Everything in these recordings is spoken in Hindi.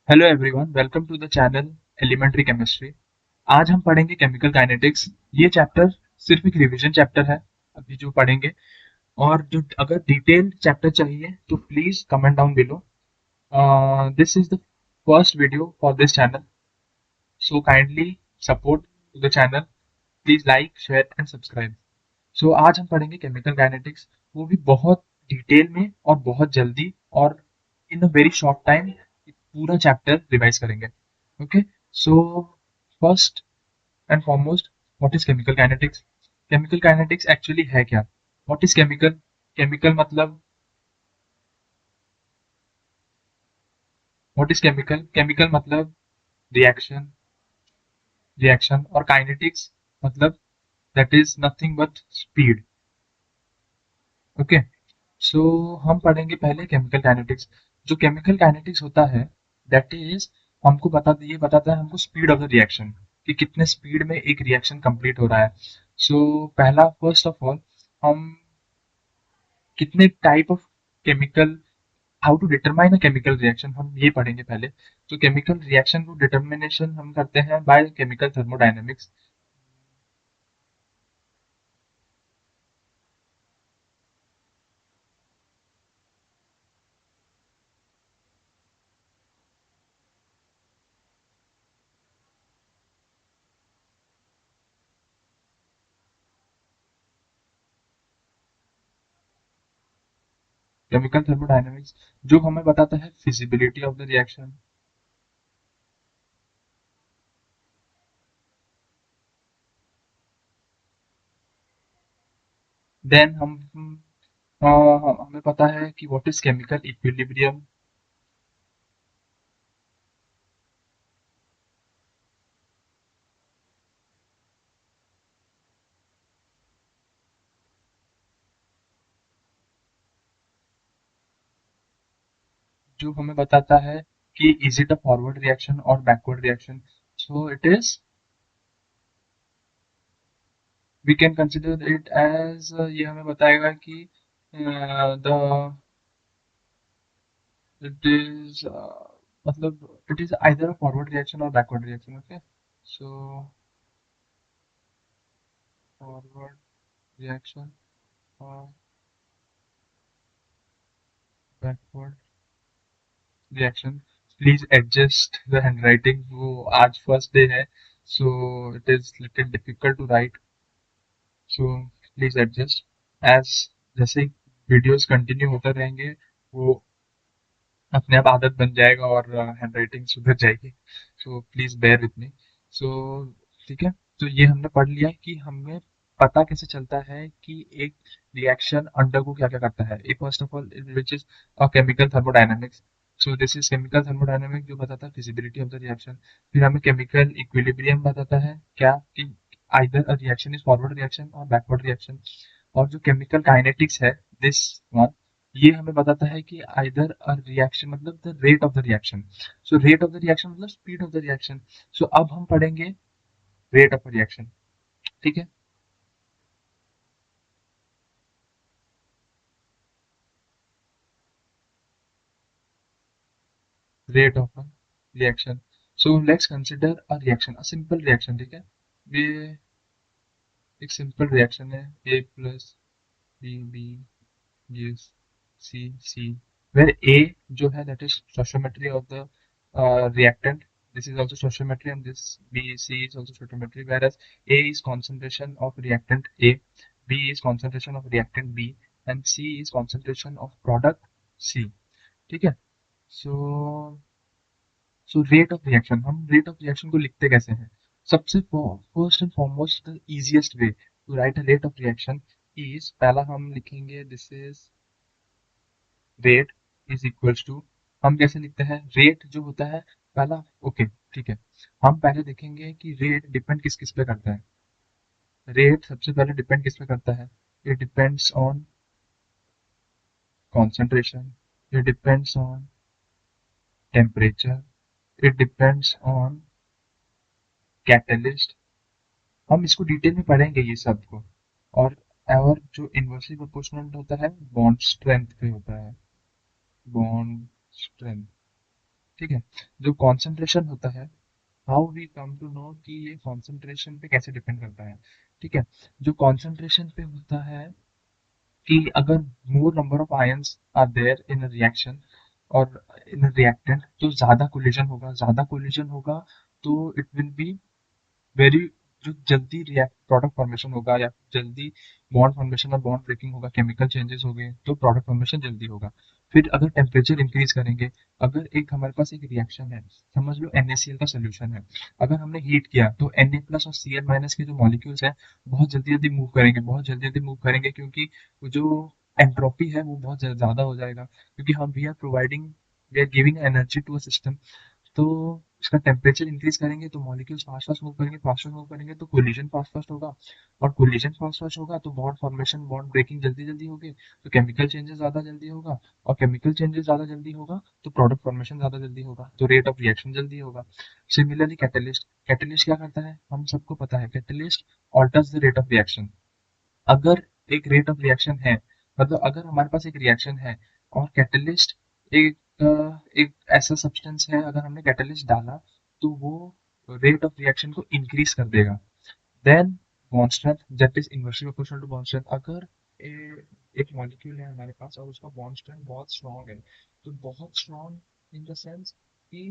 Hello everyone, welcome to the channel elementary chemistry. आज हम पढ़ेंगे केमिकल काइनेटिक्स। ये चैप्टर सिर्फ एक रिवीजन चैप्टर है अभी जो पढ़ेंगे। और जो अगर डिटेल चैप्टर चाहिए तो please comment down below. This is the first video for this channel, so kindly support the channel. Please like, share and subscribe. So आज हम पढ़ेंगे केमिकल काइनेटिक्स, वो भी बहुत डिटेल में और बहुत जल्दी और in a very short time पूरा चैप्टर रिवाइज करेंगे। Okay, so first and foremost, what is chemical kinetics? Chemical kinetics actually है क्या? What is chemical? केमिकल मतलब, व्हाट इज केमिकल? केमिकल मतलब रिएक्शन, रिएक्शन। और काइनेटिक्स मतलब that is nothing but speed. Okay, so हम पढ़ेंगे पहले केमिकल काइनेटिक्स। जो केमिकल काइनेटिक्स होता है दैट इज, हमको ये बताता है हमको स्पीड ऑफ द रिएक्शन, कि कितने स्पीड में एक रिएक्शन कंप्लीट हो रहा है। पहला, फर्स्ट ऑफ ऑल, हम कितने type of chemical, how to determine a chemical reaction, हम ये पढ़ेंगे पहले। तो केमिकल रिएक्शन को डिटर्मिनेशन हम करते हैं by chemical thermodynamics. Chemical thermodynamics जो हमें बताता है feasibility of the reaction. Then हम हमें पता है कि व्हाट इज केमिकल इक्विलिब्रियम। जो हमें बताता है कि is it a forward reaction और backward reaction. So it is, we can consider it as, ये हमें बताएगा कि द इट इज, मतलब it is either a forward reaction और backward reaction. Okay, so forward reaction और backward reaction. Please adjust the handwriting, वो आज फर्स्ट डे है, so it is little difficult to write, so please adjust. As जैसे वीडियोस कंटिन्यू होते रहेंगे, वो अपने आप आदत बन जाएगा और हैंड राइटिंग सुधर जाएगी। So please bear with me. So ठीक है, तो ये हमने पढ़ लिया कि हमें पता कैसे चलता है कि एक रिएक्शन अंडर को क्या क्या करता है। एक, first of all, which is a chemical thermodynamics. So this is chemical thermodynamics जो बताता है फिजिबिलिटी ऑफ द रिएक्शन। फिर हमें केमिकल इक्विलिब्रियम बताता है क्या, कि either a reaction is forward reaction और बैकवर्ड रिएक्शन। और जो केमिकल काइनेटिक्स है, दिस वन, ये हमें बताता है कि आइदर अ रिएक्शन मतलब the rate of the reaction. So rate of the reaction मतलब स्पीड ऑफ द रिएक्शन। सो अब हम पढ़ेंगे रेट ऑफ रिएक्शन। ठीक है, rate of reaction. So let's consider a reaction, a simple reaction. ठीक है, ये एक सिंपल रिएक्शन है, A plus B B gives C C, where A जो है that is stoichiometry of the reactant. This is also stoichiometry and this B C is also stoichiometry. Whereas A is concentration of reactant A, B is concentration of reactant B, and C is concentration of product C. ठीक है, so रेट ऑफ रिएक्शन, हम रेट ऑफ रिएक्शन को लिखते कैसे हैं? सबसे first and foremost the easiest way to write a rate of reaction is, पहला हम लिखेंगे this is rate is equals to, हम कैसे लिखते हैं रेट जो होता है पहला। ओके, ठीक है, हम पहले देखेंगे कि रेट डिपेंड किस किस पे करता है। रेट सबसे पहले डिपेंड किस पे करता है? It depends on concentration, it depends on temperature, it depends on catalyst. हम इसको डिटेल में पढ़ेंगे ये सब को। और जो इन्वर्सली प्रोपोर्शनल होता है बॉन्ड स्ट्रेंथ पे होता है, बॉन्ड स्ट्रेंथ। ठीक है। जो कॉन्सेंट्रेशन होता है, how we come to know कि ये कॉन्सेंट्रेशन पे कैसे डिपेंड करता है। ठीक है। जो कॉन्सेंट्रेशन पे होता है कि अगर more number of ions are there in a reaction और इन अ रिएक्टेंट, तो ज़्यादा कोलिजन होगा, ज़्यादा कोलिजन होगा तो इट विल बी वेरी, जो जल्दी रिएक्ट प्रोडक्ट फॉर्मेशन होगा या जल्दी बॉन्ड फॉर्मेशन और बॉन्ड ब्रेकिंग होगा, केमिकल चेंजेस हो गए तो प्रोडक्ट फॉर्मेशन जल्दी होगा। फिर अगर टेम्परेचर इंक्रीज करेंगे, अगर एक हमारे पास एक रिएक्शन है, समझ लो NaCl का सोल्यूशन है, अगर हमने हीट किया तो Na प्लस और Cl माइनस के जो मॉलिक्यूल्स हैं बहुत जल्दी जल्दी मूव करेंगे, बहुत जल्दी जल्दी मूव करेंगे, क्योंकि जो एंट्रोपी है वो बहुत ज़्यादा हो जाएगा, क्योंकि हम we are providing, we are giving energy to a system. तो इसका टेम्परेचर इंक्रीज करेंगे तो मॉलिक्यूल्स फास्ट फास्ट मूव करेंगे, फास्ट फास्ट मूव करेंगे तो कोलिजन फास्ट फास्ट होगा, और कोलिजन फास्ट फास्ट होगा तो बॉन्ड फॉर्मेशन बॉन्ड ब्रेकिंग जल्दी जल्दी होगी, तो केमिकल चेंजेस ज़्यादा जल्दी होगा, और केमिकल चेंजेस ज़्यादा जल्दी होगा तो प्रोडक्ट फॉर्मेशन ज़्यादा जल्दी होगा, तो रेट ऑफ रिएक्शन जल्दी होगा। सिमिलरली कैटलिस्ट, कैटलिस्ट क्या करता है हम सबको पता है, catalyst alters the rate of reaction. अगर एक रेट ऑफ रिएक्शन है, मतलब अगर हमारे पास एक रिएक्शन है और कैटलिस्ट एक एक ऐसा सब्सटेंस है, अगर हमने कैटलिस्ट डाला तो वो रेट ऑफ रिएक्शन को इंक्रीज कर देगा। Then bond strength that is inversely proportional to bond strength. अगर एक मॉलिक्यूल है हमारे पास और उसका बॉन्ड स्ट्रेंथ बहुत स्ट्रांग है, तो बहुत स्ट्रांग इन द सेंस कि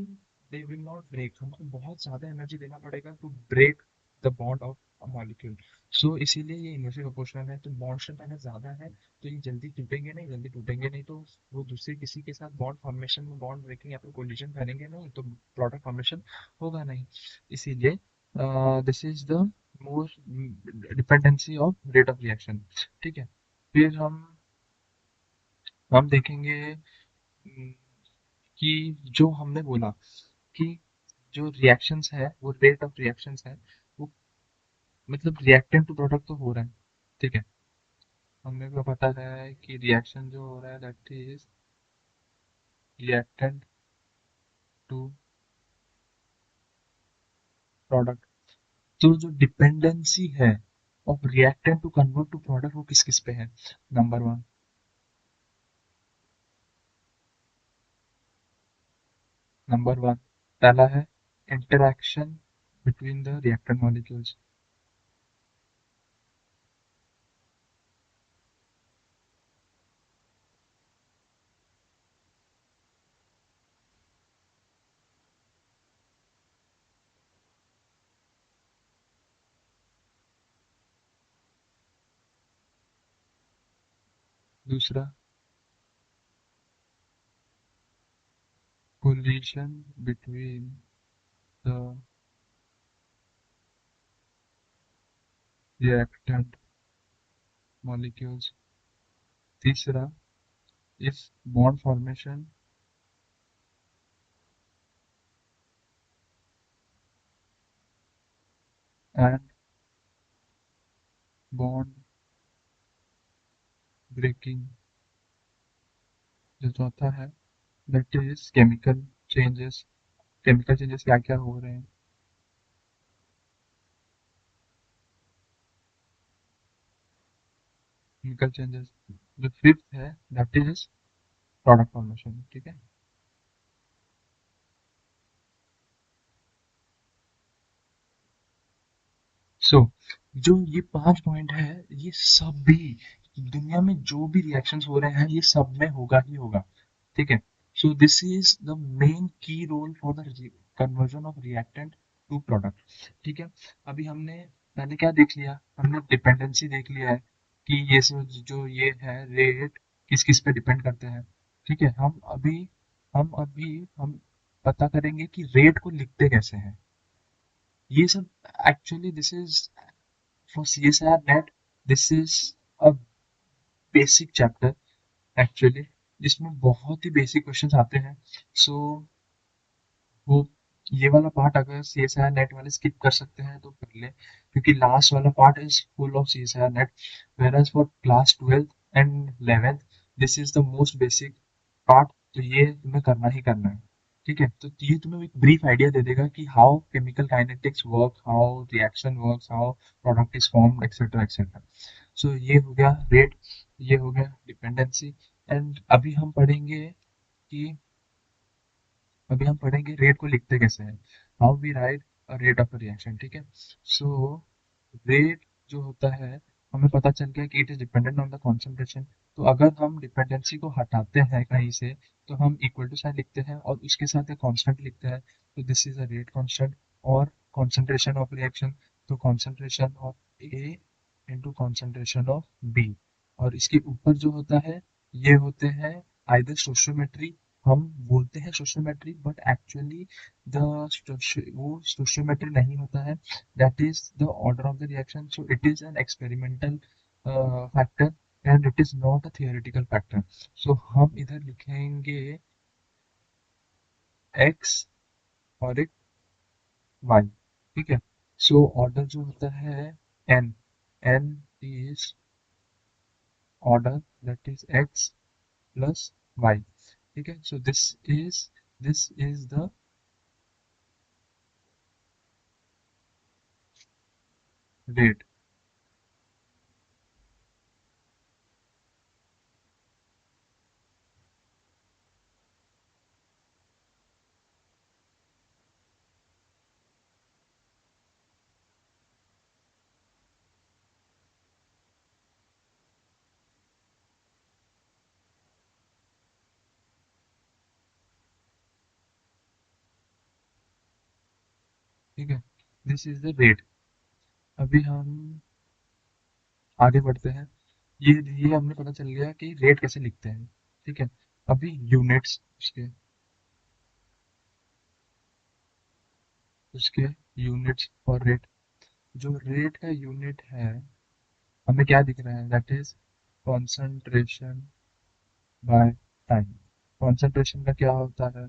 दे विल नॉट ब्रेक, हमको बहुत ज़्यादा एनर्जी देना पड़ेगा to break the bond of a molecule. So इसीलिए ये इनवर्सली प्रोपोर्शनल है, तो बॉन्ड स्ट्रेंथ अगर ज़्यादा है तो ये जल्दी टूटेंगे नहीं, जल्दी टूटेंगे नहीं तो वो दूसरे किसी के साथ बॉन्ड फॉर्मेशन में बॉन्ड ब्रेकिंग या फिर कोलिजन करेंगे नहीं, तो प्रोडक्ट फॉर्मेशन होगा नहीं। इसीलिए this is the most dependency of rate of reaction. ठीक है। फिर हम देखेंगे कि जो हमने बोला कि जो रिएक्शंस है वो रेट ऑफ रिएक्शंस है, वो मतलब रिएक्टेंट टू प्रोडक्ट तो हो रहा है। ठीक है। हमने को पता है कि रिएक्शन जो हो रहा है that is reactant to product. तो जो डिपेंडेंसी है of reactant to convert to product वो किस किस पे है। नंबर वन, नंबर वन पहला है interaction between the reactant molecules. दूसरा, collision between the reactant molecules. तीसरा is bond formation and bond breaking। जो चौथा है that is chemical changes। Chemical changes क्या क्या हो रहे हैं। Chemical changes. जो फिफ्थ है that is प्रोडक्ट फॉर्मेशन। ठीक है। सो जो ये पांच पॉइंट है, ये सब भी दुनिया में जो भी रिएक्शंस हो रहे हैं ये सब में होगा ही होगा। ठीक है। So this is the main key role for the conversion of reactant to product. ठीक है। अभी हमने पहले क्या देख लिया, हमने डिपेंडेंसी देख लिया है कि ये जो ये है रेट किस किस पे डिपेंड करते हैं। ठीक है। हम पता करेंगे कि रेट को लिखते कैसे हैं। ये सब actually this is for CSIR net, this is a basic chapter actually, जिसमें बहुत ही बेसिक क्वेश्चंस आते हैं। सो वो ये वाला पार्ट अगर CSIR नेट वाले स्किप कर सकते हैं तो कर ले, क्योंकि लास्ट वाला part is full of CSIR net. whereas for class 12th and 11th this is the most basic part, तो ये तुम्हें करना ही करना है। ठीक है। तो ये तुम्हें एक ब्रीफ आइडिया दे देगा कि how chemical kinetics work, how reaction works, how product is formed, etcetera etcetera. So ये हो गया रेट, ये हो गया डिपेंडेंसी। एंड अभी हम पढ़ेंगे कि अभी हम पढ़ेंगे रेट को लिखते कैसे हैं, how we write rate of reaction, ठीक है। सो रेट जो होता है, हमें पता चल गया कि it is dependent on the concentration. तो अगर हम डिपेंडेंसी को हटाते हैं कहीं से, तो हम इक्वल टू साइन लिखते हैं और उसके साथ एक कांस्टेंट लिखते हैं, तो this is a rate constant. और कॉन्सेंट्रेशन ऑफ रिएक्शन, तो concentration of A into concentration of B. और इसके ऊपर जो होता है, ये होते हैं आइदर स्टोइचियोमेट्री, हम बोलते हैं स्टोइचियोमेट्री बट एक्चुअली द वो स्टोइचियोमेट्री नहीं होता है, that is the order of the reaction, so it is an experimental factor and it is not a theoretical factor। so हम इधर लिखेंगे x और एक y, ठीक है। सो ऑर्डर जो होता है n, n is order that is x plus y, ठीक है। सो this is the rate, ठीक है। This is the rate. अभी हम आगे बढ़ते हैं। ये हमने पता चल गया कि रेट कैसे लिखते हैं, ठीक है। अभी यूनिट्स, उसके उसके यूनिट्स और रेट। जो रेट का यूनिट है, हमें क्या दिख रहा है, that is concentration by time. Concentration का क्या होता है,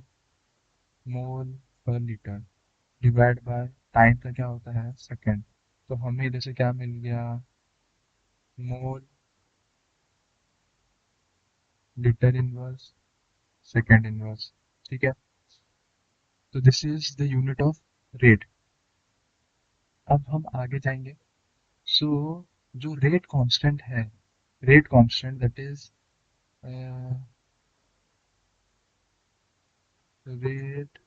मोल per litre, divide by time का क्या होता है, सेकेंड। तो हमें इधर से क्या मिल गया, mole litre inverse second inverse, ठीक है। तो this is the unit of rate. अब हम आगे जाएंगे। सो जो रेट कांस्टेंट है, rate constant that is rate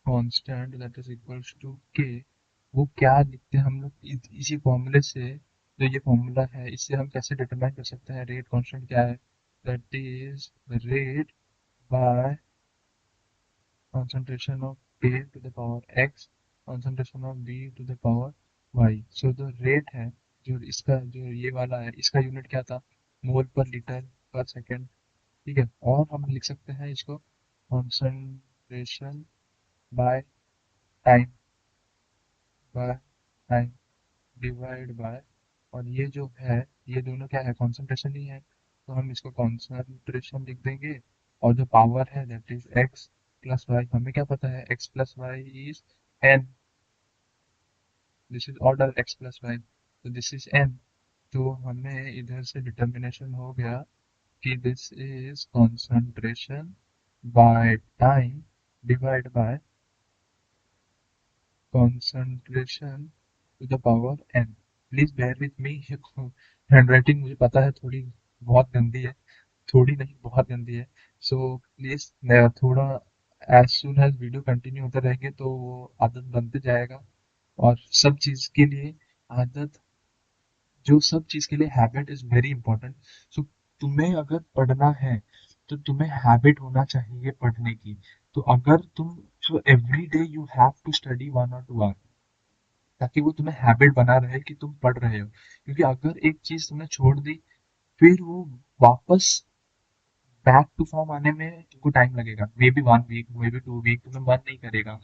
constant that is equals to K. वो क्या लिखते हैं हम लोग, इसी फॉर्मूले से, जो ये फॉर्मूला है, इससे हम कैसे डिटरमाइन कर सकते हैं रेट कांस्टेंट क्या है, that is rate by concentration of A to the power X, concentration of B to the power Y। सो जो रेट है, जो इसका जो ये वाला है, इसका यूनिट क्या था, मोल पर लीटर पर सेकेंड, ठीक है। और हम लिख सकते हैं इसको concentration by time, bye time divide bye, और ये जो है, ये दोनों क्या है, कॉन्सेंट्रेशन ही है, तो हम इसको कॉन्सेंट्रेशन लिख देंगे। और जो पावर है that is X plus Y, हमें क्या पता है, X plus Y is N, this is order X plus Y, तो दिस इज एन। तो हमें इधर से डिटर्मिनेशन हो गया कि this is concentration by time divide by concentration to the power N. Please bear with me, handwriting मुझे पता है थोड़ी बहुत गंदी है, थोड़ी नहीं बहुत गंदी है। सो प्लीज थोड़ा, as soon as video continue होते रहेंगे तो वो आदत बनते जाएगा। और सब चीज के लिए आदत, जो सब चीज के लिए हैबिट इज वेरी इंपॉर्टेंट। सो तुम्हें अगर पढ़ना है, तो तुम्हें हैबिट होना चाहिए पढ़ने की। तो अगर तुम, so every day you have to study 1 or 2 hour, ताकि वो तुम्हें हैबिट बना रहे कि तुम पढ़ रहे हो। क्योंकि अगर एक चीज तुमने छोड़ दी, फिर वो वापस बैक टू फॉर्म आने में तुमको टाइम लगेगा, maybe 1 week, maybe 2 week, तुम्हें मन नहीं करेगा,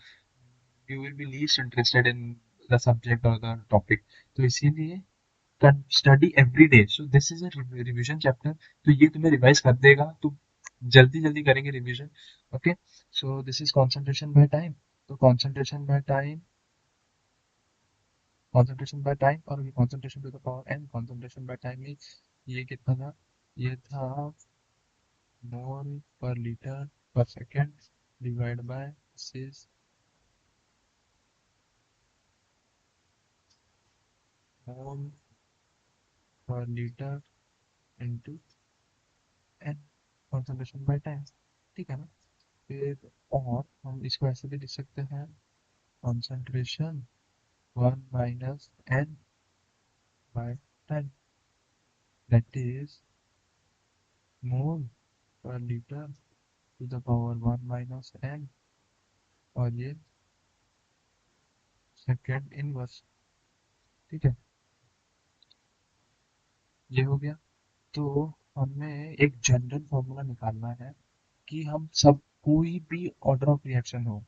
you will be least interested in the subject और द टॉपिक। तो इसीलिए study every day, so this is a revision chapter, तो ये तुम्हें रिवाइज कर देगा, तो जल्दी जल्दी करेंगे revision. Okay, so this is concentration by time. तो concentration by time, concentration by time और concentration to the power N, concentration by time में ये कितना था, ये था मोल per litre per second divide by this is mole per litre into N, concentration by time, ठीक है ना। फिर और हम इसको ऐसे भी लिख सकते हैं, concentration 1 - n/10, that is mole per litre to the power 1 - n, और ये सेकेंड इनवर्स। ठीक है, ये हो गया। तो हमें एक जनरल फॉर्मूला निकालना है कि हम सब कोई भी ऑर्डर ऑफ रिएक्शन हो,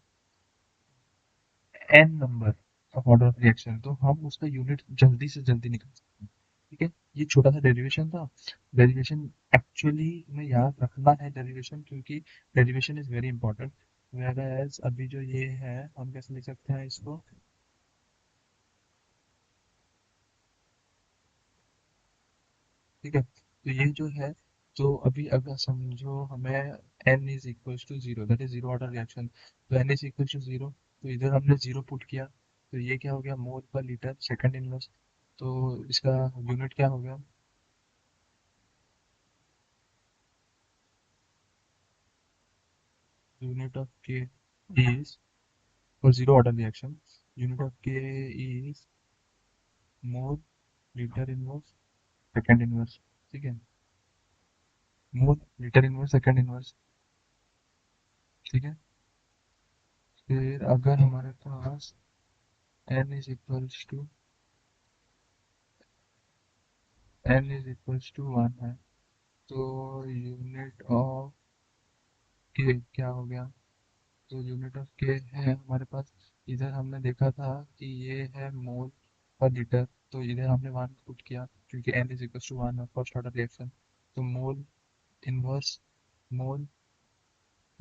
N number of order of reaction, तो हम उसका यूनिट जल्दी से जल्दी निकाल सकते हैं। ठीक है, ये छोटा सा डेरिवेशन था। डेरिवेशन एक्चुअली में याद रखना है डेरिवेशन, क्योंकि derivation is very important. Where अभी जो ये है, हम कैसे लिख सकते हैं इसको। ठीक है, तो ये जो है, तो अभी अगर समझो हमें n is equal to zero, that is zero order reaction, तो n is equal to zero, तो इधर हमने जीरो पुट किया, तो ये क्या हो गया, मोल पर लीटर सेकंड इनवर्स। तो इसका यूनिट क्या हो गया, unit of K is, for zero order reaction, unit of K is mole litre inverse second inverse. ठीक है, mole litre inverse second inverse. ठीक है, फिर अगर हमारे पास n is equal to n is equal to 1 है, तो यूनिट ऑफ के क्या हो गया, तो यूनिट ऑफ के है हमारे पास, इधर हमने देखा था कि ये है मोल पर लीटर, तो इधर हमने 1 पुट किया क्योंकि n इज इक्वल टू 1 है, फर्स्ट ऑर्डर रिएक्शन। तो मोल इनवर्स मोल,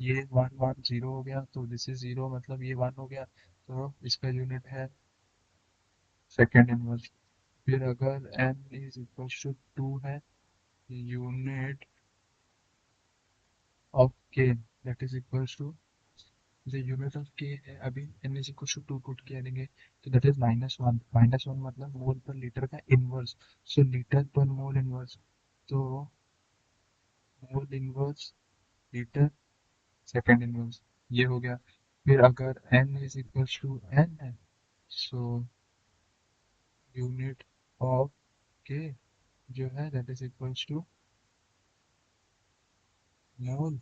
ये 1 1 0 हो गया, तो दिस इज 0, मतलब ये 1 हो गया, तो इसका यूनिट है सेकेंड इनवर्स। फिर अगर n इज इक्वल टू 2 है, unit of k that is equal to, the unit of k है अभी, n is equal to 2 put किया देंगे, तो दैट इज -1, -1 मतलब मोल पर लीटर का इनवर्स, सो लीटर पर मोल इनवर्स, तो mole inverse litre second inverse, ये हो गया। फिर अगर n is equal to n है, सो यूनिट ऑफ के जो है that is equal to mole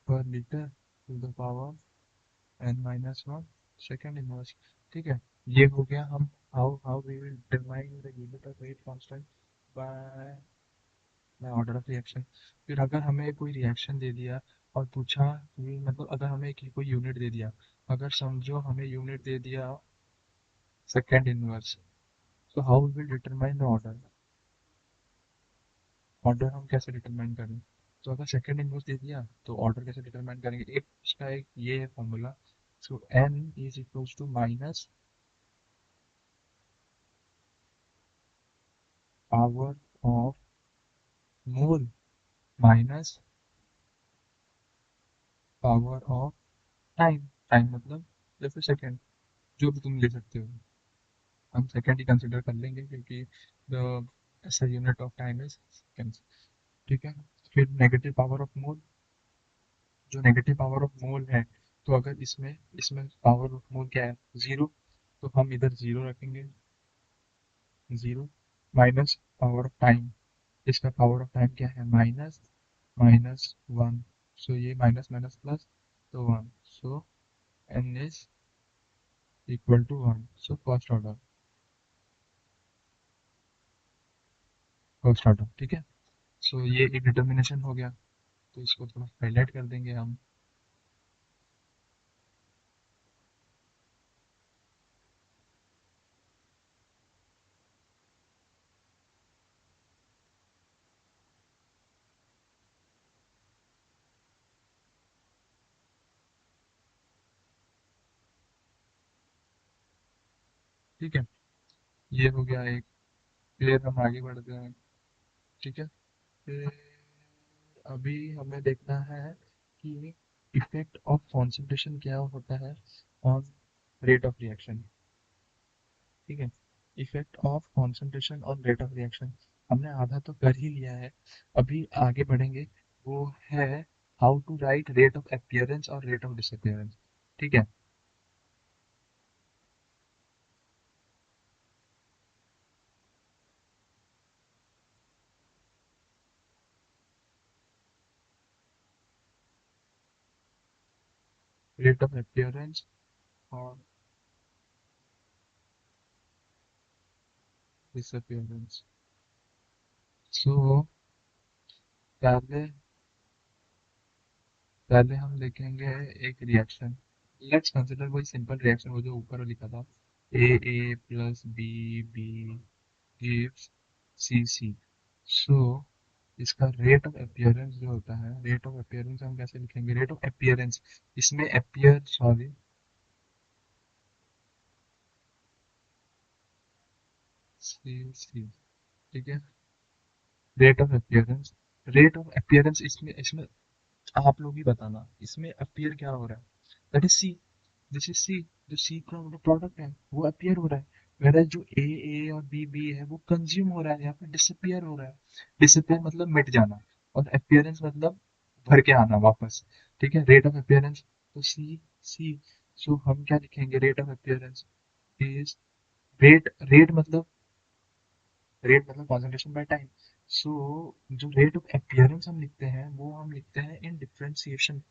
per litre to the power n - 1 second inverse. ठीक है, ये हो गया। हम how how we will determine the unit of rate constant by by order of reaction. फिर अगर हमें कोई रिएक्शन दे दिया और पूछा कि मतलब अगर हमें कोई यूनिट दे दिया, अगर समझो हमें यूनिट दे दिया सेकंड इनवर्स, तो how we will determine the order, order हम कैसे डिटरमाइन करें। तो अगर सेकंड इनवर्स दे दिया तो ऑर्डर कैसे डिटरमाइन करेंगे, एक उसका एक ये है formula. So n is equals to minus power of mole minus power of time, time मतलब या फिर सेकेंड, जो भी तुम ले सकते हो, हम सेकेंड ही कंसिडर कर लेंगे क्योंकि द ऐसा unit of time is second. ठीक है, फिर नेगेटिव पावर ऑफ मोल, जो नेगेटिव पावर ऑफ मोल है, तो अगर इसमें इसमें पावर ऑफ मोल क्या है, जीरो, तो हम इधर जीरो रखेंगे, zero minus power of time, इसका पावर ऑफ टाइम क्या है, -1, सो ये माइनस माइनस प्लस, तो 1, so n is equal to 1, so first order. ठीक है, सो ये एक डिटर्मिनेशन हो गया, तो इसको थोड़ा हाईलाइट कर देंगे हम। ठीक है, ये हो गया एक। फिर हम आगे बढ़ते हैं। ठीक है, फिर अभी हमें देखना है कि इफेक्ट ऑफ कॉन्सेंट्रेशन क्या होता है ऑन रेट ऑफ रिएक्शन। ठीक है, effect of concentration on rate of reaction हमने आधा तो कर ही लिया है, अभी आगे बढ़ेंगे। वो है how to write rate of appearance और रेट ऑफ डिसअपीयरेंस। ठीक है, रेट ऑफ अपीयरेंस और डिसअपीयरेंस। सो पहले पहले हम देखेंगे एक रिएक्शन। लेट्स कंसिडर कोई सिंपल रिएक्शन, वो जो ऊपर लिखा था, A plus B B gives C C. So इसका रेट ऑफ अपीयरेंस जो होता है, रेट ऑफ अपीयरेंस हम कैसे लिखेंगे, रेट ऑफ अपीयरेंस, इसमें अपीयर सॉरी सी सी, ठीक है, rate of appearance, rate of appearance इसमें इसमें आप लोग ही बताना इसमें अपीयर क्या हो रहा है, that is C, this is C, जो सी का प्रोडक्ट है वो अपीयर हो रहा है, वेयर जो ए और बी है वो कंज्यूम हो रहा है, यहाँ पे डिसअपियर हो रहा है। डिसअपियर मतलब मिट जाना, और अपीयरेंस मतलब भर के आना वापस। ठीक है, रेट ऑफ अपीयरेंस, तो सी सी, सो हम क्या लिखेंगे, rate of appearance is rate मतलब कॉन्सेंट्रेशन बाय टाइम। सो जो रेट ऑफ अपीयरेंस हम लिखते हैं वो हम लिखते हैं in differentiation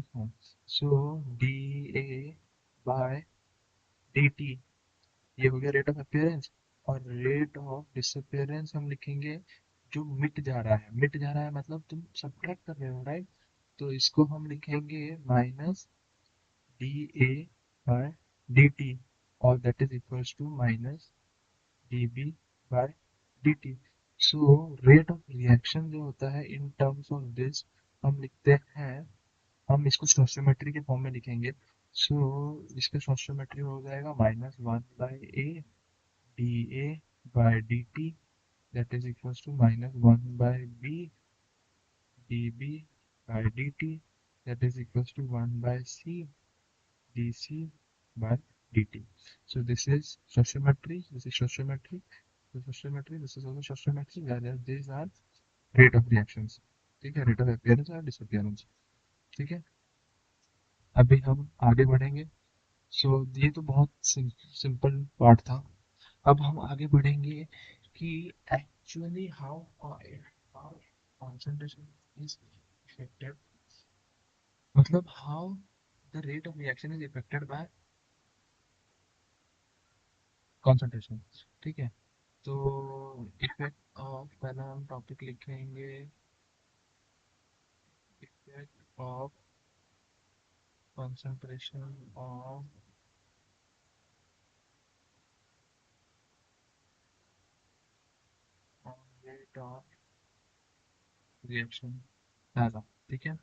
form. So D A by D T, ये हो गया रेट ऑफ अपीयरेंस। और रेट ऑफ डिसअपीयरेंस हम लिखेंगे जो मिट जा रहा है मतलब तुम सब्ट्रैक्ट कर रहे हो, राइट। तो इसको हम लिखेंगे minus D A by D T, और that is equals to minus dB by dt। So rate of reaction जो होता है इन टर्म्स ऑफ दिस, हम लिखते हैं, हम इसको स्टोइचियोमेट्री के फॉर्म में लिखेंगे। सो इसका स्टोइचियोमेट्री हो जाएगा -1/a dA by dt, that is equals to -1/b dB by dt, that is equals to 1/c dC by dt. So this is stoichiometry, this is stoichiometry, this is stoichiometry, this is also stoichiometry, whereas these are rate of reactions। ठीक है, रेट ऑफ अपीयरेंस और डिसअपीयरेंस। ठीक है, अभी हम आगे बढ़ेंगे। सो ये तो बहुत सिंपल पार्ट था। अब हम आगे बढ़ेंगे कि actually how how concentration is affected, मतलब how the rate of reaction is affected by concentration. ठीक है, तो इफेक्ट ऑफ, पहला हम टॉपिक लिखेंगे effect of concentration of rate of reaction, पहला। ठीक है,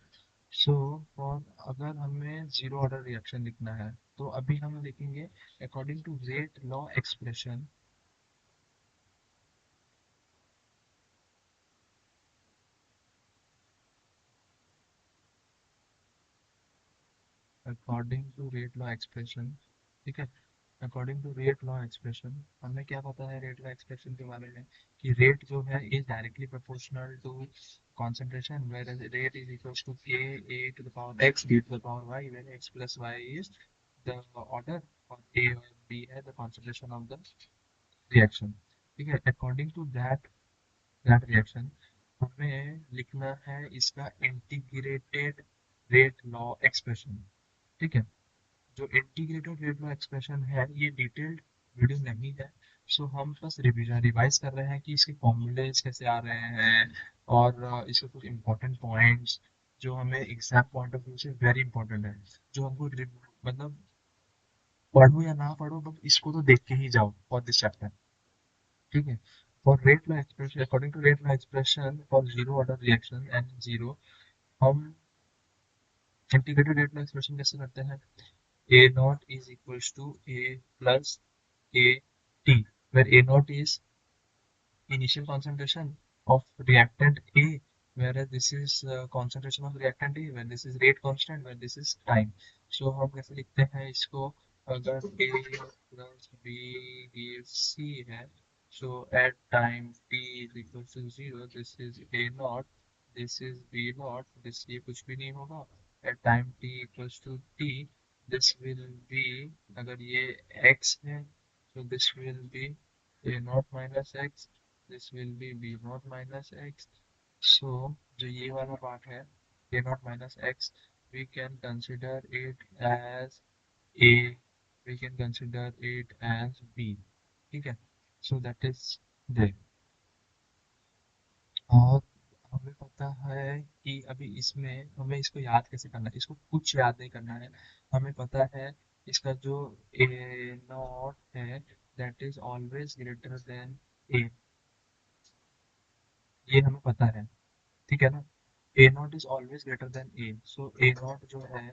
सो और अगर हमें जीरो ऑर्डर रिएक्शन लिखना है तो अभी हम लिखेंगे according to rate law expression, according to rate law expression. ठीक है, according to rate law expression, हमें क्या पता है रेट लॉ एक्सप्रेशन के बारे में, कि रेट जो है is directly proportional to concentration, whereas rate is equals to a to the power x b to the power y, where x plus y is the order, और a और b है the concentration of the reaction। ठीक है, अकॉर्डिंग टू दैट रिएक्शन हमें लिखना है इसका इंटीग्रेटेड रेट लॉ एक्सप्रेशन। ठीक है, जो इंटीग्रेटेड रेट लॉ एक्सप्रेशन है ये डिटेल्ड वीडियो नहीं है। सो हम बस रिवीजन रिवाइज कर रहे हैं कि इसके फॉर्मूलेज कैसे आ रहे हैं, और इसके कुछ इंपॉर्टेंट पॉइंट्स जो हमें एग्जाम पॉइंट ऑफ व्यू से वेरी इंपॉर्टेंट है, जो हमको मतलब पढ़ो या ना पढ़ो बट इसको तो देख के ही जाओ फॉर दिस चैप्टर। ठीक है, for rate law expression, according to rate law expression for zero order reaction and zero, हम इंटीग्रेटेड रेट लॉ एक्सप्रेशन कैसे करते हैं, a naught is equals to a plus a t, where a naught is initial concentration of reactant A, whereas this is concentration of reactant A, where this is rate constant, where this is time। So हम कैसे लिखते हैं इसको, अगर A plus B gives C है, so at time t is equal to 0, this is A naught this is B naught, this ये कुछ भी नहीं होगा। At time t equals to t, this will be, अगर ये x है तो this will be a not minus X, this will be b naught minus X. So जो ये वाला पार्ट है a not minus X, we can consider it as a, we can consider it as b, ठीक है। so that is there। और हमें पता है कि अभी इसमें हमें इसको याद कैसे करना है, इसको कुछ याद नहीं करना है। हमें पता है इसका जो ए नॉट है that is always greater than A, ये हमें पता है, ठीक है ना। A not is always greater than A, so A naught जो है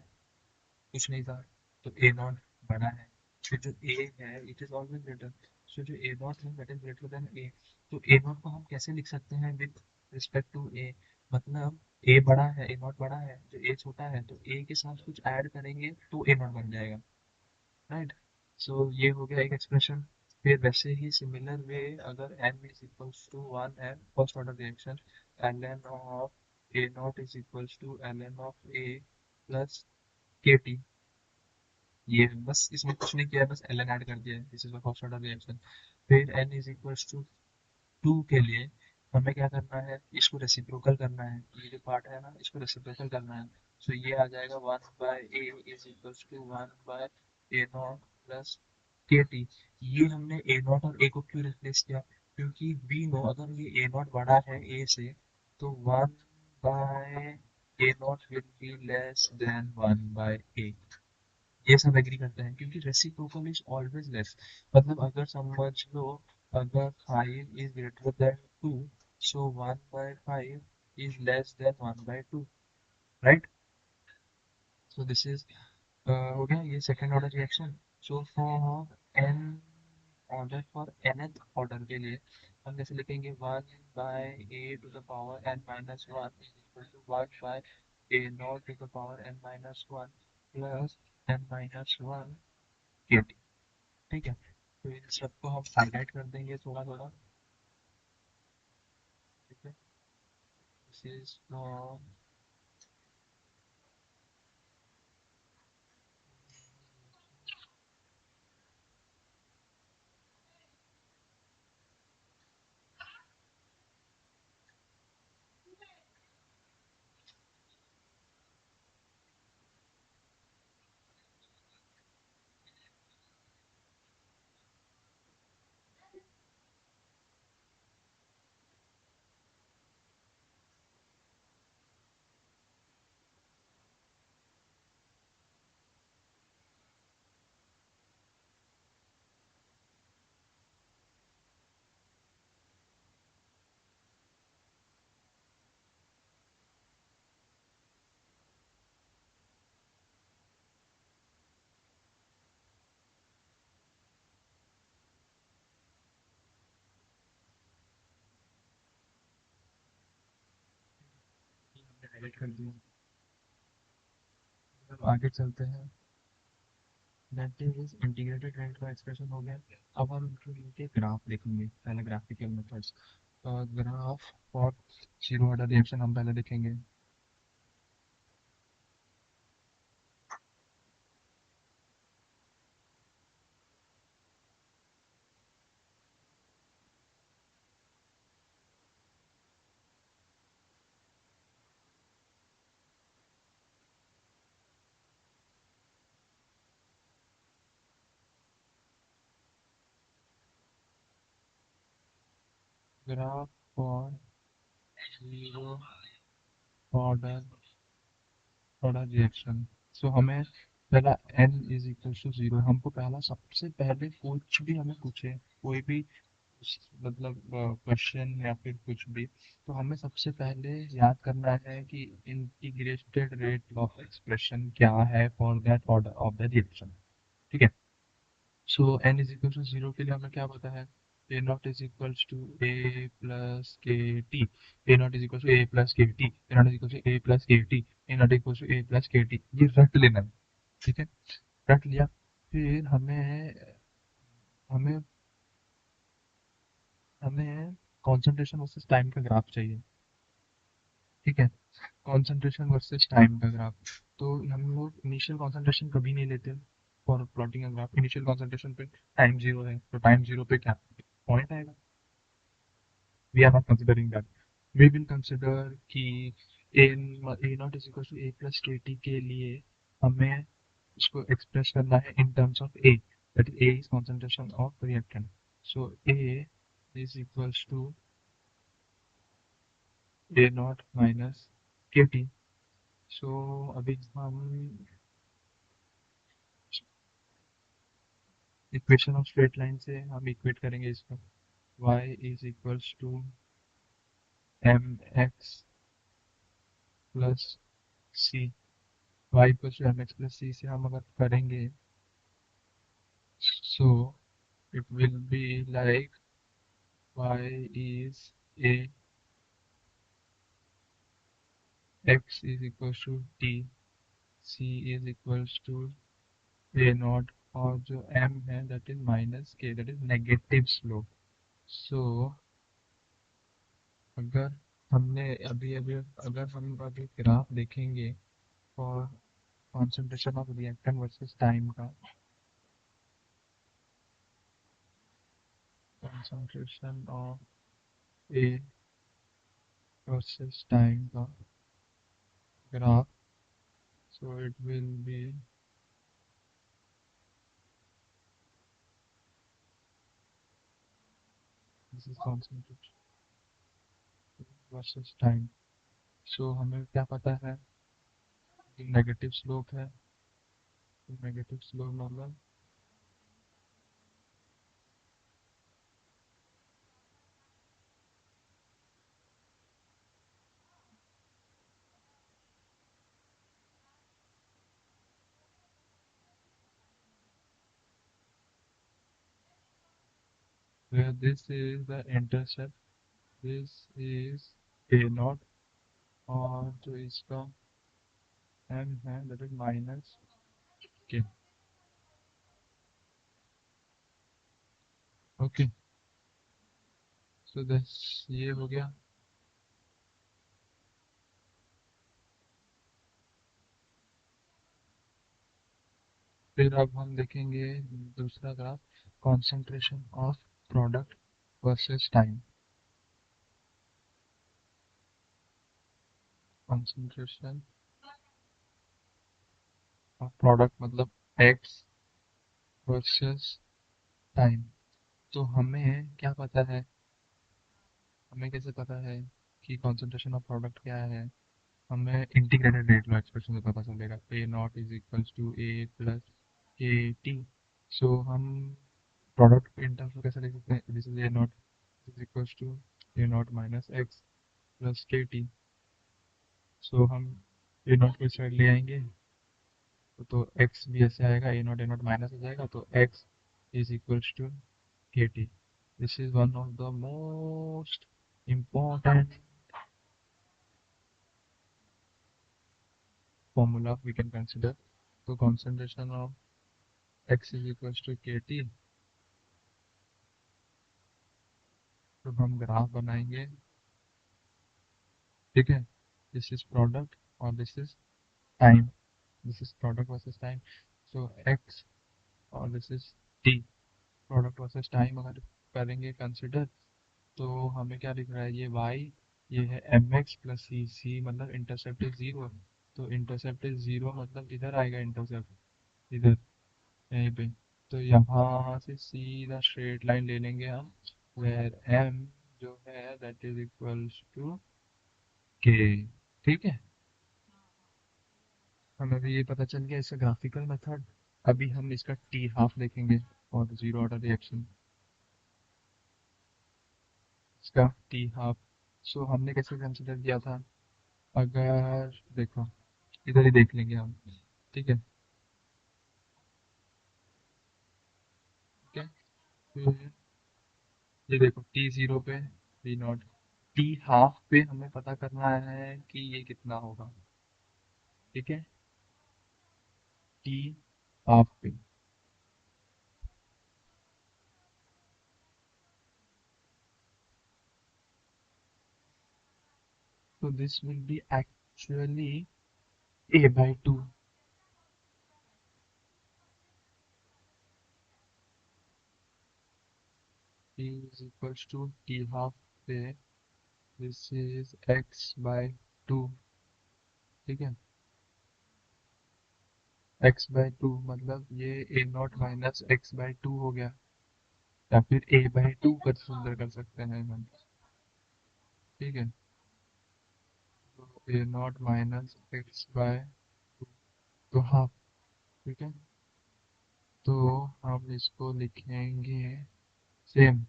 कुछ नहीं था, तो ए नॉट बड़ा है। फिर जो ए है इट इज ऑलवेज ग्रेटर, सो जो ए नॉट है दैट इज ग्रेटर देन ए। तो ए नॉट को हम कैसे लिख सकते हैं विद रिस्पेक्ट टू ए, मतलब ए बड़ा है, ए नॉट बड़ा है, जो ए छोटा है, तो ए के साथ कुछ ऐड करेंगे तो ए नॉट बन जाएगा, राइट। सो ये हो गया एक एक्सप्रेशन। फिर वैसे ही सिमिलर वे, अगर n इज इक्वल्स टू 1 है, first order reaction, ln of a not is equals to ln of a plus के टी, ये बस इसमें कुछ नहीं किया, बस ln ऐड कर दिया है, this is first order reaction. फिर n इज इक्वल्स टू 2 के लिए हमें क्या करना है, इसको रेसिप्रोकल करना है, ये जो पार्ट है ना इसको रेसिप्रोकल करना है। सो ये आ जाएगा 1 by a is equals to 1 by A not plus के टी। ये हमने ए नॉट और ए को क्यों रिप्लेस किया, क्योंकि वी नो अगर ये ए नॉट बड़ा है ए से तो 1 by A naught will be less than 1 by A, ये सब एग्री करते हैं, क्योंकि रेसिप्रोकल इज ऑलवेज लेस। मतलब अगर समझ लो, अगर 5 is greater than 2, so 1 by 5 is less than 1 by 2, right. So this is हो गया ये second order reaction. So for n order, for nth order के लिए हम कैसे लिखेंगे, 1 by a to the power n minus 1 is equal to 1 by A not to the power n minus 1 plus n minus 1 k T, ठीक है। तो इन सबको हम हाईलाइट कर देंगे थोड़ा थोड़ा, ठीक है। दिस इज हमने हाईलाइट कर दिया। अब आगे चलते हैं, दैट इज इंटीग्रेटेड रेट का एक्सप्रेशन हो गया। अब हम इनके ग्राफ देखेंगे, पहले graphical methods. Graph for zero order reaction हम पहले देखेंगे। Graph for zero order order reaction. So हमें पहला n is equal to zero, हमको पहला सबसे पहले कुछ भी हमें पूछे, कोई भी मतलब क्वेश्चन या फिर कुछ भी, तो हमें सबसे पहले याद करना है कि इंटीग्रेटेड रेट ऑफ एक्सप्रेशन क्या है for that order of the reaction, ठीक है। So n is equal to zero के लिए हमें क्या पता है, A not is equal to A plus के T, A not is equal to A plus के T, A not is equal to A plus के T, A naught equal to A plus के टी, ये रट लेना है, ठीक है। रट लिया। फिर हमें हमें हमें कॉन्सेंट्रेशन वर्सेस टाइम का ग्राफ चाहिए। ठीक है। कॉन्सेंट्रेशन वर्सेस टाइम का ग्राफ, तो हम लोग इनिशियल कॉन्सेंट्रेशन कभी नहीं लेते for plotting a graph. Initial concentration पे टाइम जीरो है, तो टाइम जीरो पे क्या पॉइंट आएगा? We are not considering that. We will consider कि A not is equal to A plus के टी के लिए हमें इसको एक्सप्रेस करना है in terms of A, that a is concentration of reactant. So a is equals to A not minus के टी। सो अभी हम इक्वेशन ऑफ स्ट्रेट लाइन से हम इक्वेट करेंगे इसको, y is equals to M X plus C. y equals to M X plus C से हम अगर करेंगे, so it will be like y is a, x is equals to t, c is equals to a not, और जो m है that is minus k, that is negative slope. So अगर हमने अभी अभी अगर हम अभी ग्राफ देखेंगे for concentration of reactant versus time का, concentration of A versus time का graph, so it will be this is concentration versus time। so हमें क्या पता है कि नेगेटिव स्लोप है, तो नेगेटिव स्लोप मतलब where this is the intercept, this is a not, और जो इसका m है that is minus k। Okay, so this ये हो गया। फिर अब हम देखेंगे दूसरा graph, concentration of product versus time. Concentration of product मतलब एक्स वर्सेस टाइम। तो हमें क्या पता है, हमें कैसे पता है कि कॉन्सेंट्रेशन ऑफ प्रोडक्ट क्या है? हमें इंटीग्रेटेड रेट लॉ एक्सप्रेशन से पता चलेगा, A not is equals to A plus के टी। सो हम प्रोडक्ट इन टर्म्स में कैसे लिख सकते हैं, this is A not is equals to A not minus X plus के टी। सो हम ए नॉट को इस साइड ले आएंगे, तो x भी ऐसे आएगा, ए नॉट माइनस हो जाएगा, तो x is equals to k T. This is one of the most important formula we can consider। तो concentration of x is equals to kt। तो हम ग्राफ बनाएंगे, ठीक है, दिस इज प्रोडक्ट और this is time, this is product versus time. So x और this is t, product versus time अगर करेंगे कंसिडर, तो हमें क्या दिख रहा है, ये y, ये है एम एक्स प्लस सी, सी मतलब इंटरसेप्ट इज जीरो, तो इंटरसेप्ट इज जीरो मतलब इधर आएगा इंटरसेप्ट, इधर यहीं पे। तो यहाँ से सीधा स्ट्रेट लाइन ले लेंगे हम, वेयर एम जो है दैट इज इक्वल्स टू के। ठीक है, हमें भी ये पता चल गया इसका ग्राफिकल मेथड। अभी हम इसका टी हाफ देखेंगे और जीरो ऑर्डर रिएक्शन, इसका टी हाफ। सो हमने कैसे कंसिडर किया था, अगर देखो इधर ही देख लेंगे हम, ठीक है, ठीक है। फिर ये देखो टी जीरो पे टी नॉट, टी हाफ पे हमें पता करना है कि ये कितना होगा, ठीक है, टी हाफ पे। So this will be actually a by 2. T is equals to t half a. This is x by 2. ठीक है, x by 2 मतलब ये a not minus x by 2 हो गया, या फिर a by 2 कर सुंदर कर सकते हैं हम। ठीक है, तो a not minus x by 2 तो हाफ। ठीक है, तो हम इसको लिखेंगे सेम,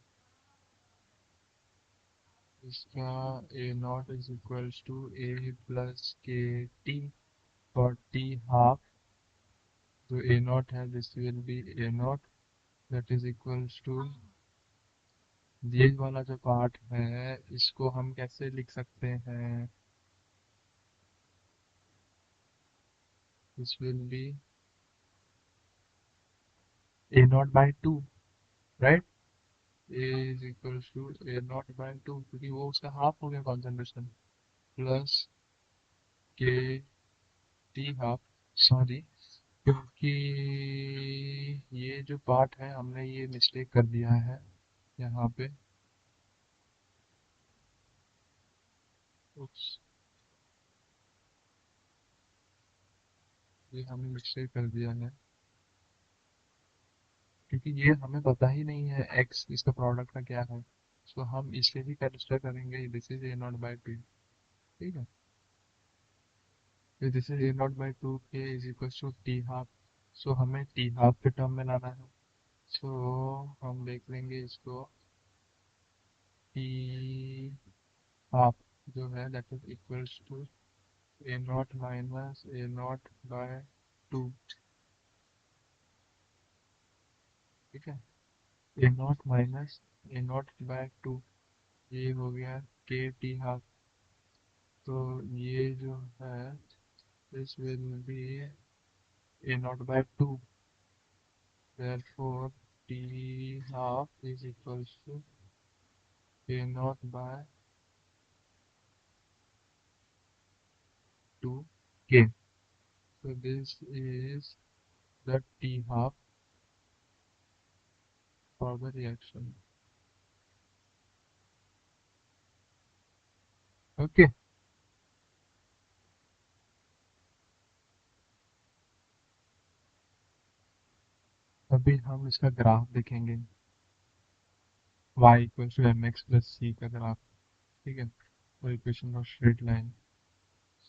इसका a not is equals to a plus के टी फॉर टी हाफ। जो a नॉट है this will be a not that is equals to ये वाला जो पार्ट है इसको हम कैसे लिख सकते हैं, this will be a not by 2, right. a is equals to a not by 2 क्योंकि वो उसका हाफ हो गया कॉन्सेंट्रेशन, प्लस के टी हाफ। सॉरी, क्योंकि ये जो पार्ट है हमने ये मिस्टेक कर दिया है यहाँ पे। उप्स, ये हमने मिस्टेक कर दिया है क्योंकि ये हमें पता ही नहीं है एक्स इसका प्रोडक्ट का क्या है। सो हम इसे भी कंसिडर करेंगे, this is A naught by 2। ठीक है, फिर this is A naught by 2 K is equal to T half. So हमें टी हाफ के टर्म में लाना है। सो हम देख लेंगे इसको, टी हाफ जो है that is equals to A not minus A not by 2। ठीक है, A not minus A not by 2, ये हो गया के टी हाफ। तो ये जो है this will be a not by 2, therefore t half is equals to a naught by 2k. So this is the t half for the reaction. Okay, अभी हम इसका ग्राफ देखेंगे, y equals to M X plus C का ग्राफ। ठीक है, और equation of straight line.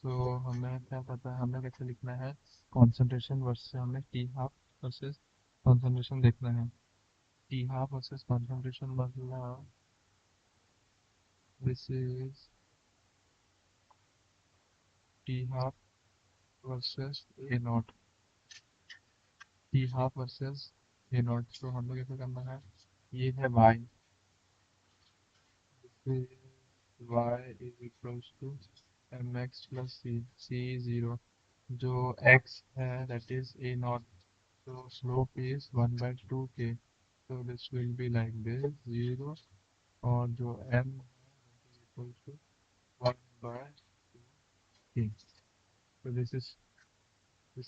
So हमें क्या पता है, हमें कैसे लिखना है, कॉन्सेंट्रेशन वर्सेस हमें टी हाफ वर्सेस कॉन्सेंट्रेशन देखना है। टी हाफ वर्सेस कॉन्सेंट्रेशन मतलब this is T half versus A naught, T half versus A naught. तो हम लोग कैसे करना है, ये है Y, Y is equals to M X plus C, C zero, जो एक्स है that is A not, so slope is 1 by 2k, so this will be like this 0, और जो m is equal to 1 by 2k। so this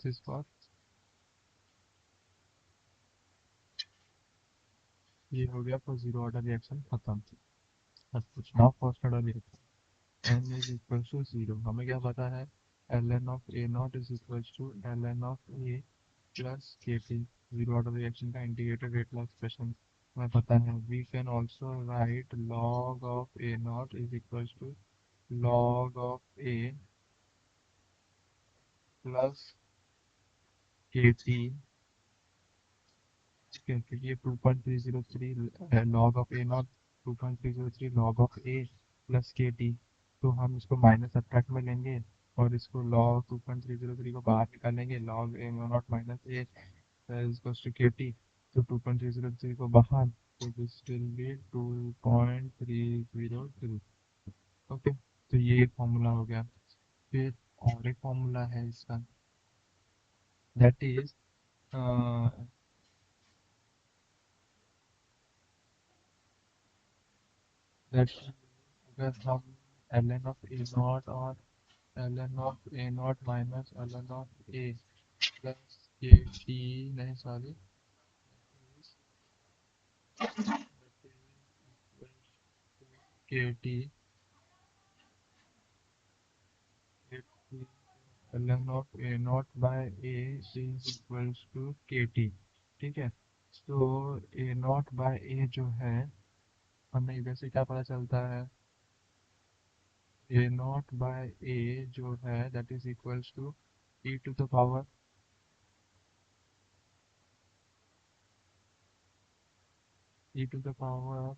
is for, ये हो गया for जीरो ऑर्डर रिएक्शन खत्म। अब कुछ now first order reaction, n is equal to 0, हमें क्या पता है, ln of a naught is equal to ln of a plus kt। Zero order reaction का इंटीग्रेटेड रेट ऑफ एक्सप्रेशन हमें पता है। We can also write log of a naught is equal to log of a plus kt। ठीक है, क्योंकि ये 2.303 log of a naught 2.303 log of a plus के टी। तो हम इसको माइनस सब्ट्रैक्ट में लेंगे और इसको log 2.303 को बाहर निकालेंगे, log a not minus a is equal to k T. तो 2.303 को बाहर, तो दिस विल बी 2.303। ओके, तो ये एक फॉर्मूला हो गया। फिर और एक फॉर्मूला है इसका, दैट इज दैट, अगर हम ln of a naught और ln of a naught minus ln of a plus kt, नहीं sorry, kt ln of a naught by a is equals to kt। ठीक है, तो a naught by a जो है, हमें इधर से क्या पता चलता है, a naught by a जो है that is equals to e to the power, e to the power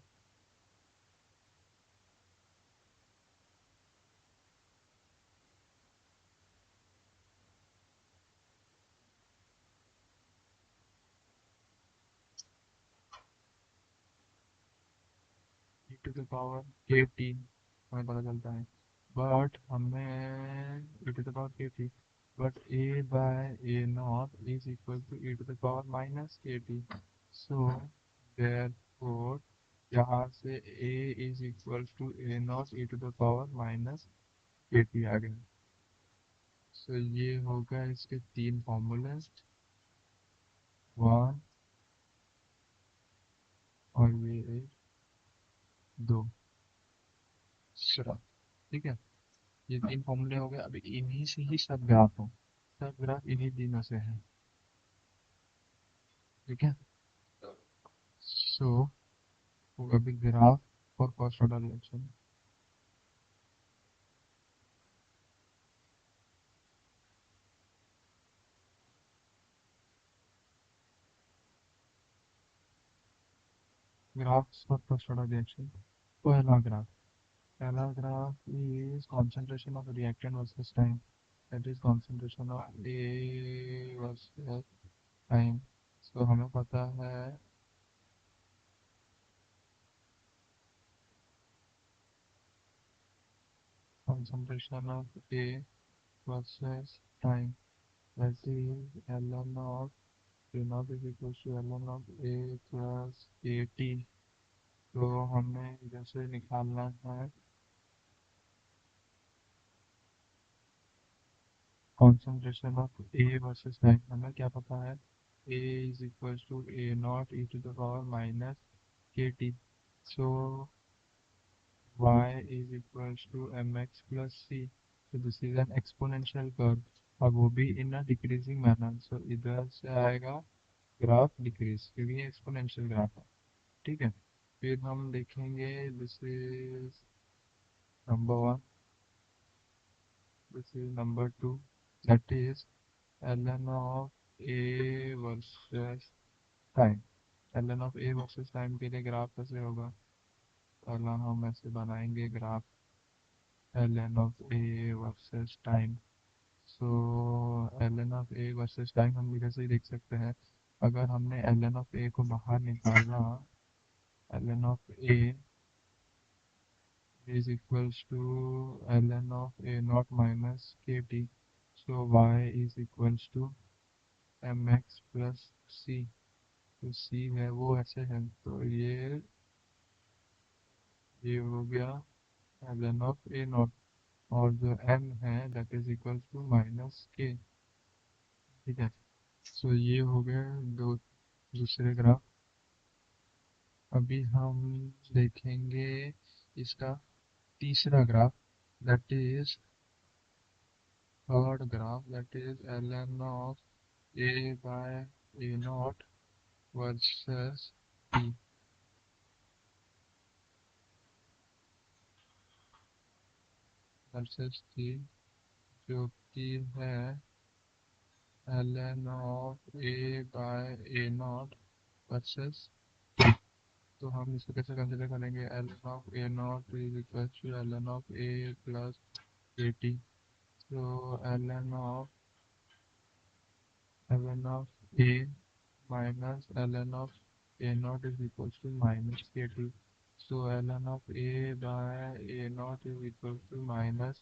e to the power kt हमें पता चलता है, बट हमें e to the power kt, but a by a naught is equal to e to the power minus kt, so therefore यहाँ से a is equal to a naught e to the power minus kt आ गया। सो ये होगा इसके तीन फॉर्मूले, वन और ये एक, दो, श्रा, ठीक है। ये तीन फॉर्मूले हो गए, अभी इन्हीं से ही सब ग्राफ हो, सब ग्राफ इन्हीं तीनों से है, ठीक है। सो अभी graph for first order relation, graph for first order reaction, पहला graph is concentration of reactant versus time, that is concentration of A versus time। So हमें पता है concentration of A versus time, that is ln of A naught is equal to ln of A plus AT। तो हमें जैसे निकालना है concentration of A versus time, हमें क्या पता है, A is equal to A naught e to the power minus KT, so y is equals to mx plus c, so this is an exponential curve और वो भी in a decreasing manner, so इधर से आएगा ग्राफ डिक्रीज क्योंकि ये एक्सपोनेंशियल ग्राफ है, ठीक है। फिर हम देखेंगे this is number one, this is number two, that is ln of a versus time. ln of a versus time के लिए ग्राफ कैसे होगा, पहला हम ऐसे बनाएंगे graph ln of a versus time. So ln of a versus time हम इधर से ही देख सकते हैं, अगर हमने ln ऑफ a को बाहर निकाला, ln of a is equals to ln of a naught minus kt, so y is equals to mx plus c, तो c है वो ऐसे है, तो ये हो गया ln of a naught, और जो m है that is equals to minus k, ठीक है। सो ये हो गया दो दूसरे ग्राफ। अभी हम देखेंगे इसका तीसरा graph, that is third graph, that is ln of a by a naught versus t versus t, जो कि है ln of a by a naught versus, तो हम इसको कैसे कंसिडर करेंगे, ln of a naught is equal to ln of a plus at, so ln of a minus ln of a naught is equal to minus kt, so ln of a by a naught is equal to minus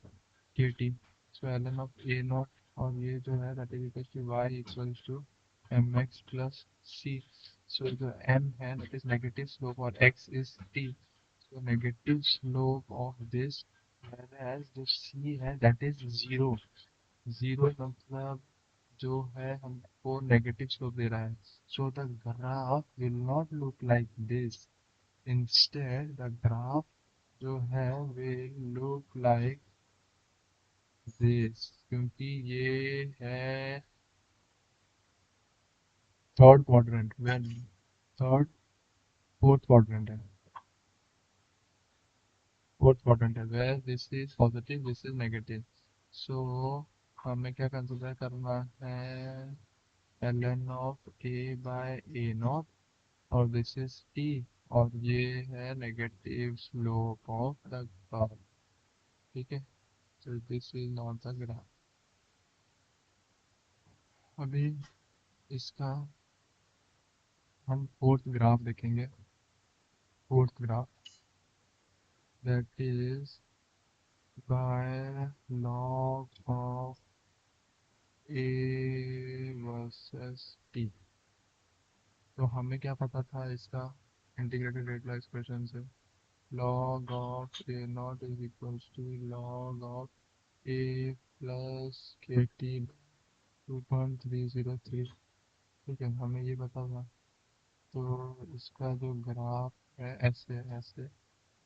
kt, so ln of a naught और ये जो है that is equal to y equals to mx plus c, so the m है that is negative slope और x is t, so negative slope of this whereas जो C है that is zero. Zero मतलब जो है हमको नेगेटिव स्लोप दे रहा है. So the graph will not look like this. Instead the graph जो है will look like this, क्योंकि ये है थर्ड क्वाड्रेंट में, थर्ड फोर्थ क्वाड्रेंट है, फोर्थ क्वाड्रेंट है where this is positive, this is negative. So हमें क्या कंसिडर करना है, ln of a by a not, और दिस इज t, और ये है negative slope of the curve. ठीक है, so this is not the graph. अभी इसका हम फोर्थ ग्राफ देखेंगे. Fourth graph that is by log of a versus t. तो हमें क्या पता था इसका इंटीग्रेटेड रेट लॉ एक्सप्रेशन से, log of a not is equals to log of a plus के टी 2.303. ठीक है, हमें ये पता था. तो इसका जो ग्राफ है ऐसे ऐसे.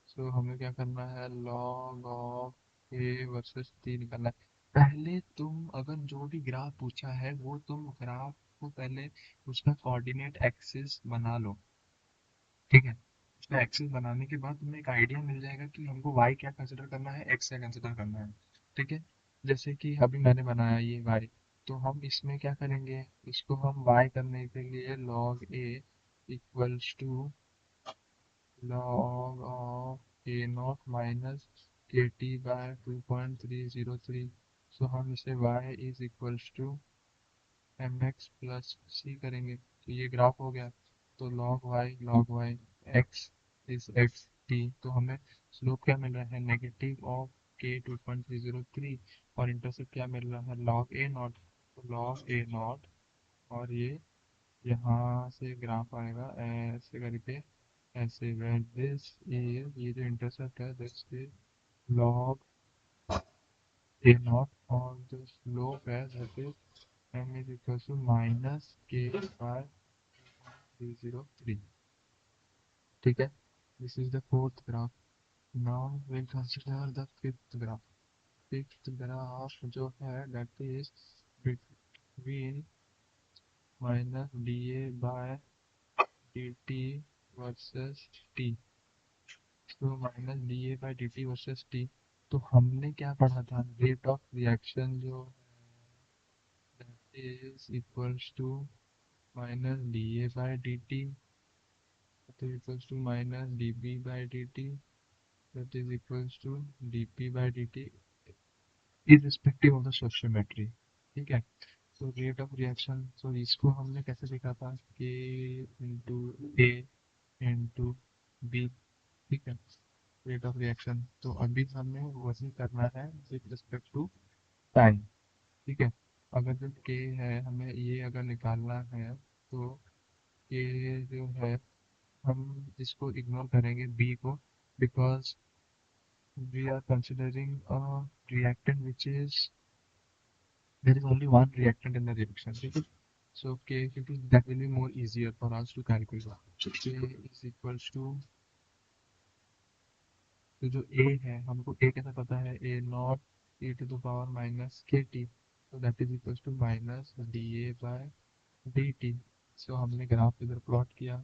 सो हमें क्या करना है, log of A versus T निकालना है. पहले तुम अगर जो भी ग्राफ पूछा है वो तुम ग्राफ को पहले उसका कोऑर्डिनेट एक्सिस बना लो. ठीक है, उसका एक्सिस बनाने के बाद तुम्हें एक आइडिया मिल जाएगा कि हमको y क्या कंसिडर करना है, x क्या कंसिडर करना है. ठीक है, जैसे कि अभी मैंने बनाया ये y, तो हम इसमें क्या करेंगे, इसको हम y करने के लिए log a equals to log of a not minus के टी बाय 2.303. सो हम इसे y is equals to M X plus C करेंगे, तो ये ग्राफ हो गया. तो log y x is x T. तो हमें स्लोप क्या मिल रहा है, नेगेटिव ऑफ के 2.303, और इंटरसेप्ट क्या मिल रहा है, log a नॉट. तो log a नॉट, और ये यहाँ से ग्राफ आएगा ऐसे करके, ऐसे where this is, ये जो इंटरसेप्ट है this is log a not, और जो स्लोप है that is m is equal to minus k by 303. ठीक है, this is the fourth graph. Now we'll consider the fifth graph. Fifth graph जो है that is between minus dA by dt versus t. तो minus D a by d t versus t. तो हमने क्या पढ़ा था, रेट ऑफ रिएक्शन जो is equals to minus D a by d t equals to minus d b by d t that is equals to d p by d t irrespective of the stoichiometry. ठीक है, तो रेट ऑफ रिएक्शन, तो इसको हमने कैसे लिखा था, के इंटू ए इंटू बी. ठीक है, रेट ऑफ रिएक्शन. तो अभी हमें वही करना है विद रिस्पेक्ट टू टाइम. ठीक है, अगर जो के है हमें ये अगर निकालना है, तो के जो है हम इसको इग्नोर करेंगे बी को, because we are considering a reactant which is, there is only one reactant in the reaction. ठीक है, so k, क्योंकि that will be more easier for us to calculate. So k is equals to, तो जो a है हमको a कैसे पता है, a naught e to the power minus के टी, तो that is equals to minus D A by D T. So हमने ग्राफ इधर प्लॉट किया,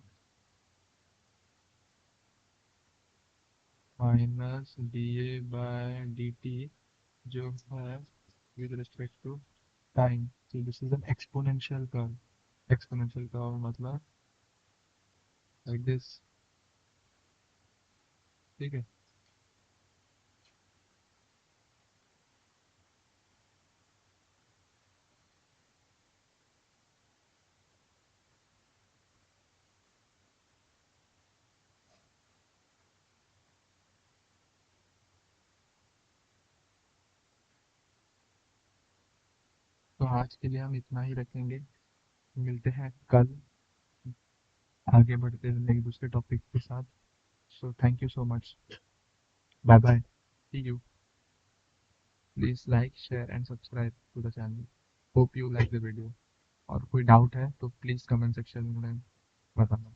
minus D A by D T जो है with respect to time. So this is an exponential curve. Exponential curve मतलब लाइक दिस. ठीक है, तो आज के लिए हम इतना ही रखेंगे. मिलते हैं कल, आगे बढ़ते हैं एक दूसरे टॉपिक के साथ. So thank you so much. Bye bye, see you. Please like share and subscribe to the channel. Hope you like the video. और कोई डाउट है तो प्लीज़ कमेंट सेक्शन में बताना।